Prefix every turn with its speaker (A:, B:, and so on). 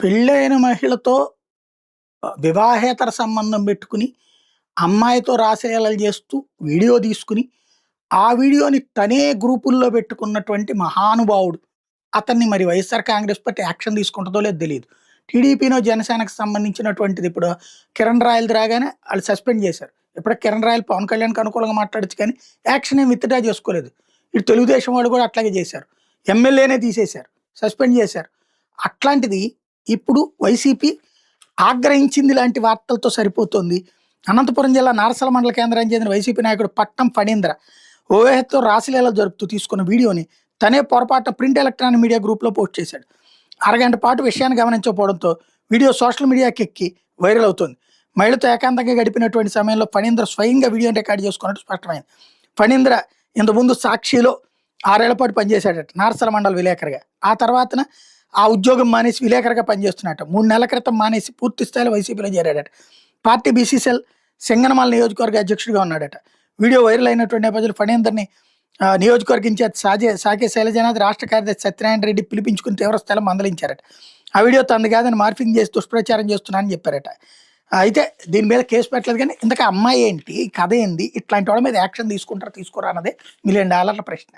A: పెళ్ళైన మహిళతో వివాహేతర సంబంధం పెట్టుకుని, అమ్మాయితో రాసలీలలు చేస్తూ వీడియో తీసుకొని, ఆ వీడియోని తనే గ్రూపుల్లో పెట్టుకున్నటువంటి మహానుభావుడు. అతన్ని మరి వైఎస్ఆర్ కాంగ్రెస్ పార్టీ యాక్షన్ తీసుకుంటదో లేదో తెలీదు. టీడీపీనో, జనసేనకు సంబంధించినటువంటిది ఇప్పుడు కిరణ్ రాయలది రాగానే ఆళ్ళు సస్పెండ్ చేశారు. ఇప్పటికి కిరణ్ రాయల్ పవన్ కళ్యాణ్‌కి అనుకూలంగా మాట్లాడొచ్చు కానీ, యాక్షన్ ఏమి విత్‌డ్రా చేసుకోలేదు. ఇటు తెలుగుదేశం వాళ్ళు కూడా అట్లాగే చేశారు. ఎమ్మెల్యేనే తీసేశారు. సస్పెండ్ చేశారు. అట్లాంటిది ఇప్పుడు వైసీపీ ఆగ్రహించింది లాంటి వార్తలతో సరిపోతుంది. అనంతపురం జిల్లా నారసల మండల కేంద్రానికి చెందిన వైసీపీ నాయకుడు పట్నం ఫణీంద్ర ఊహతో రాసలీలలు జరుపుతూ తీసుకున్న వీడియోని తనే పొరపాటున ప్రింట్ ఎలక్ట్రానిక్ మీడియా గ్రూప్‌లో పోస్ట్ చేశాడు. అరగంట పాటు విషయాన్ని గమనించకపోవడంతో వీడియో సోషల్ మీడియాకి ఎక్కి వైరల్ అవుతోంది. మహిళతో ఏకాంతంగా గడిపినటువంటి సమయంలో ఫణీంద్ర స్వయంగా వీడియోని రికార్డ్ చేసుకున్నట్టు స్పష్టమైంది. ఫణీంద్ర ఇంతకుముందు సాక్షిలో 6 ఏళ్ల పాటు పనిచేశాడట నారసల మండల విలేకరిగా. ఆ తర్వాతన ఆ ఉద్యోగం మానేసి విలేకరిగా పనిచేస్తున్నట్ట. 3 నెలల క్రితం మానేసి పూర్తి స్థాయిలో వైసీపీలో చేరాడట. పార్టీ బీసీసీఎల్ సింగనమల నియోజకవర్గ అధ్యక్షుడిగా ఉన్నాడట. వీడియో వైరల్ అయినటువంటి నేపథ్యంలో ఫణీందర్‌ని నియోజకవర్గ ఇన్ఛార్జ్ సాకే శైలజనాథ్, రాష్ట్ర కార్యదర్శి సత్యనారాయణ రెడ్డి పిలిపించుకుని తీవ్ర స్థాయిలో మందలించారట. ఆ వీడియో తనది కాదని మార్ఫింగ్ చేసి దుష్ప్రచారం చేస్తున్నానని చెప్పారట. అయితే దీని మీద కేసు పెట్టలేదు కానీ ఇంతకీ అమ్మాయి ఏంటి? కథ ఏంది? ఇట్లాంటి వాళ్ళ మీద యాక్షన్ తీసుకుంటారా తీసుకోరా అన్నదే $1,000,000 ప్రశ్న.